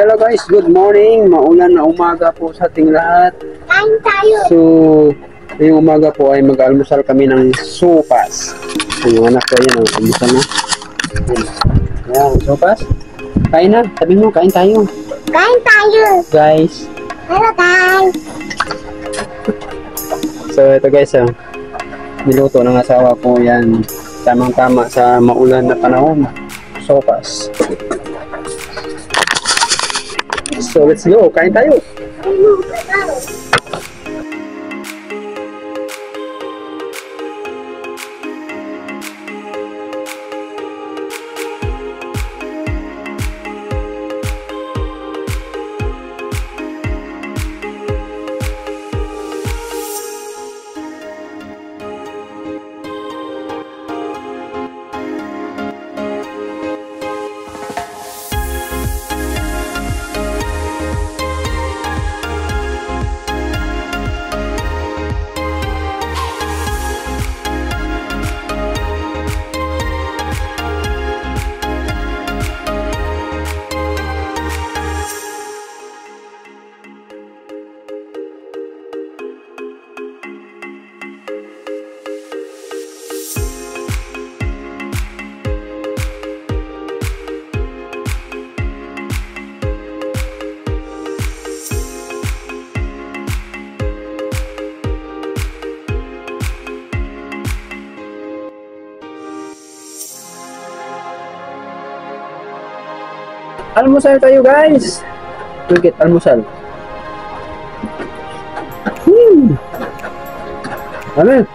Hello guys, good morning. Maulan na umaga po sa ating lahat. Kain tayo. So, ngayong umaga po ay mag-almusal kami ng sopas. Yung anak ko yan, almusal na. Ayan, sopas. Kain na, sabi mo, kain tayo. Kain tayo. Guys. Hello guys. So, ito guys, niluto ng asawa ko yan. Tamang-tama sa maulan na panahon. Sopas. So, let's go. Kain tayo. Almusal tayo guys. Tugit almusal. Ano?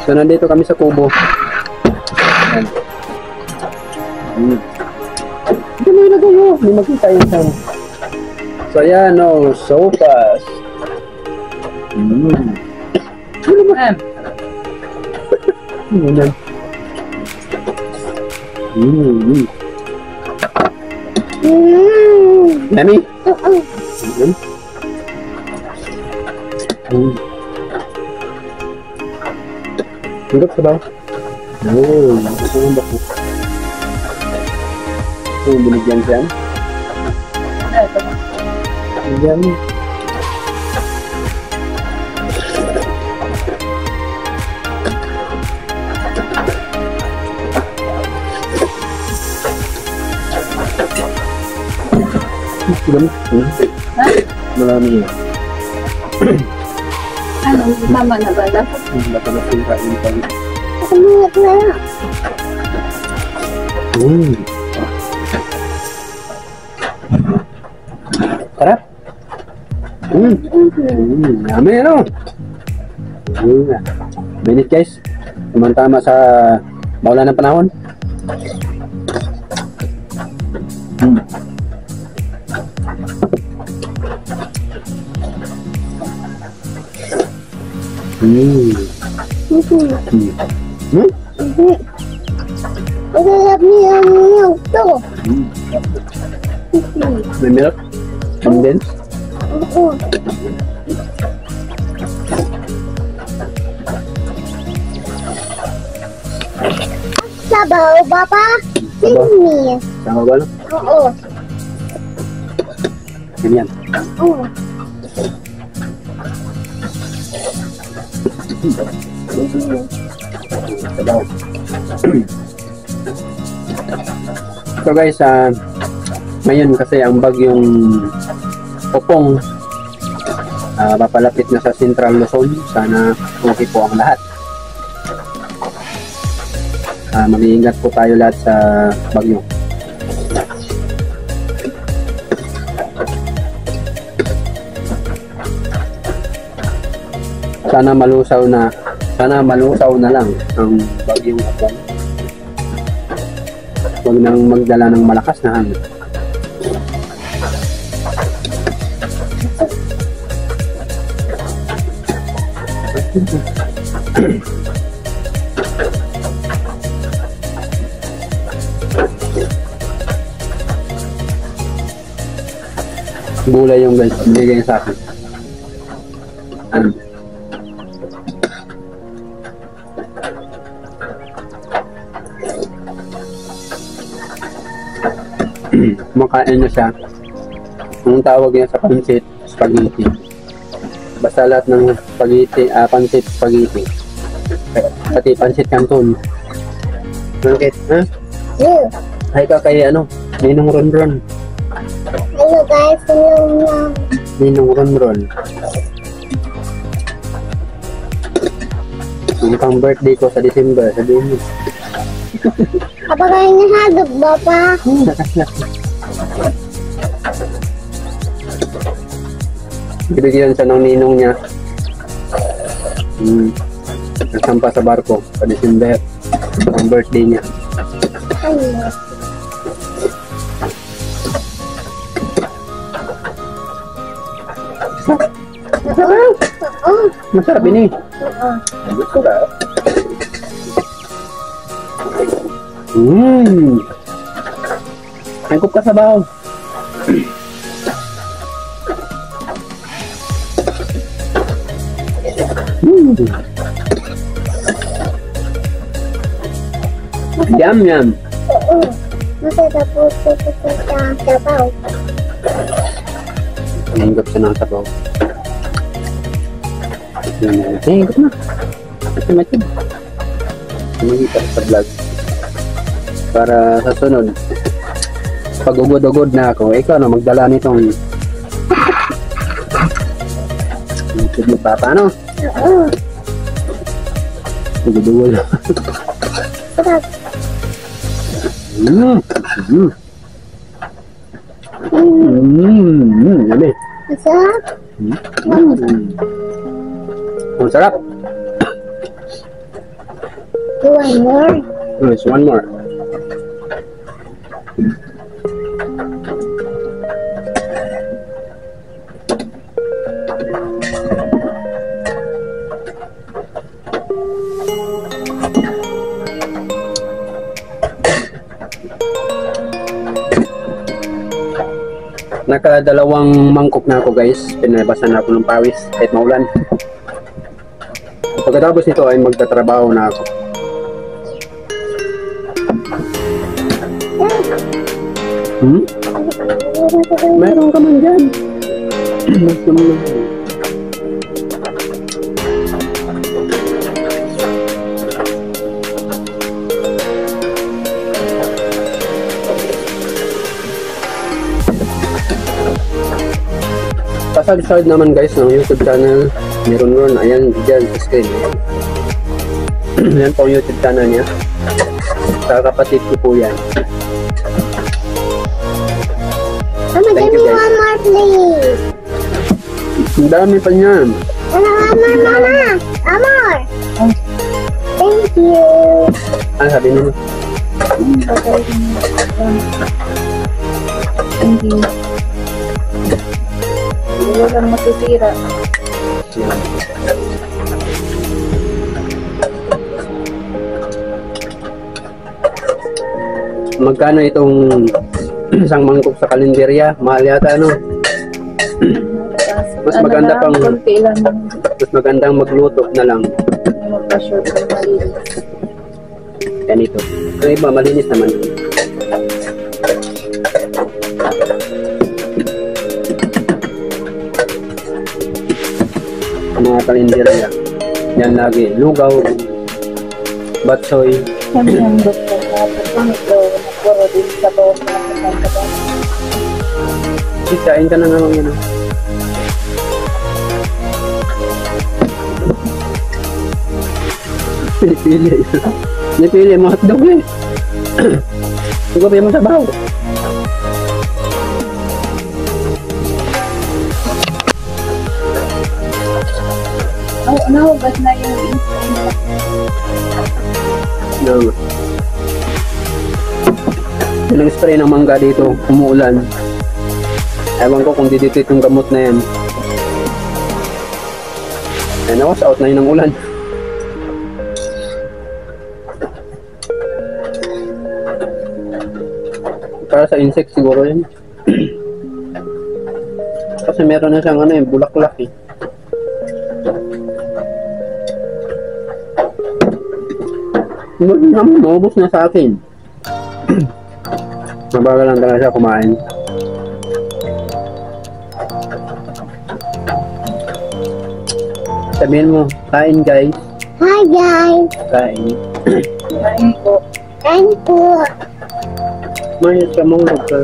So nandito kami sa kubo. Hindi mo ilagay mo. Hindi makita yung sound. So yan o. Sopas. Ano mo? Yan. Yummy? Hingap sa baw? Oo, ito yung bako. Ito yung binigyan dyan. Binigyan mo. Marami yun. Ano, mama na ba? Baka na sila kain tayo. Kamulat na. Sarap. Yummy ano? Minute guys. Tumantama sa maulan ng panahon. Masarap niya ang to. May milk? Condensed? Oo. Sabaw, Papa? Sini. Sama ba no? Oo. Ganyan. Oo. So guys, ngayon kasi ang bagyong Popong papalapit na sa Central Luzon. Sana okay po ang lahat. Mag-iingat po tayo lahat sa bagyo. Sana malusaw na lang ang bagyong Popong. Huwag nang magdala ng malakas na hangin. Gulay yung guys, binigay sa akin. Kumakain na siya. Ang tawag niya sa pansit, spaghetti. Basta lahat ng spaghetti, pansit, spaghetti. Pati pansit canton. Bakit? Ha? Yeah. Ay ka kay ano? Ninong Ronron. Hello guys, hello. Ninong Ronron. Yung pang birthday ko sa December, sabihin mo. Kapag kayo nahagod, Papa. Bibigyan siya ng ninong niya. Nagsampa sa barko sa December. Ang birthday niya. Ano? Oo. Masarap ini. Oo. Masarap. Angkop ka sa bahaw. Yum yum. Oo. Masarap po ito sa sabaw. Angkop siya ng sabaw. Angkop na. Matid. Sumagita sa vlog. Para sa sunod, pag ugod-ugod na ako, ikaw na magdala nitong YouTube ni Papa, no? Oo. Ugod-ugod. Sarap. Yabi. Masarap. Ang sarap. One more. There's one more. Nakadalawang mangkok na ako guys. Pinabasan na ako ng pawis kahit maulan. Pagkatapos nito ay magtatrabaho na ako. Meron ka man dyan. Pasag-side naman guys ng YouTube channel ni Ronron. Ayan dyan sa screen. Yan po yung YouTube channel niya. Sa kapatid ko po yan. Mama, give me one more please. Ang dami pa niyan. One more, Mama. One more. Thank you. Ah, sabi niyo. Thank you. Hindi lang matutira. Magkano itong isang mangkok sa kalenderya? Mahal yata, ano? Mas maganda pang konti lang mas magandang magluto na lang. magpa-short ng malinis. Ganito. Yung iba, malinis naman. Mga kalenderya. Yan lagi. Lugaw, batsoy. Kami ang doktor na ito, napuro din sa bawang na pagkakabang. Kain ka na naman yun. Pili. Pili mo hotdog eh. Igupi mo sa bahaw. Oh, nahugas na yung instant. No. Yung spray ng mangga dito, umuulan. Ewan ko kung dito itong gamot na yan. Ay, nawas out na yun ng ulan. Para sa insect siguro yun. Kasi meron na siyang ano eh, bulaklak eh. Naubos na sa akin. Mabagal lang talaga siya kumain. Sabihin mo, kain guys. Hi guys. Kain. Kain po. Kain po. Mayos ka mong doktor.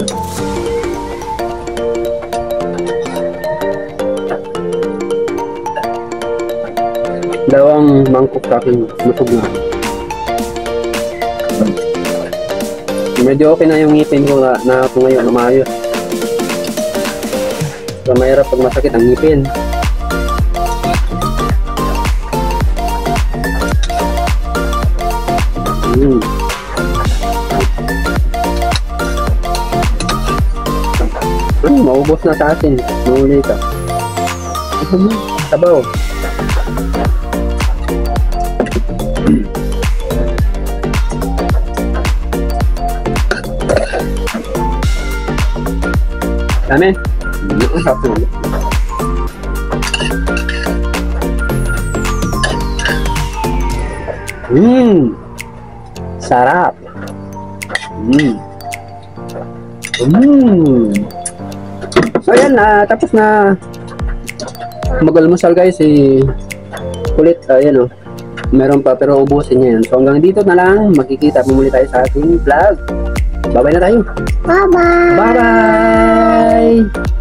Dalawang mangkok sa akin, busog na. Medyo okay na yung ngipin ko na ako ngayon, umayos. So, mahirap pag masakit ang ngipin. Maubos na sa atin. Mahuli ka. Sabaw. Dami. Sarap. So ayan na, tapos na mag-almusal guys, kulit, ayan o. Meron pa pero ubusin niya yan. So hanggang dito na lang, magkikita po muli tayo sa ating vlog. Bye-bye na tayo. Bye-bye. Bye-bye!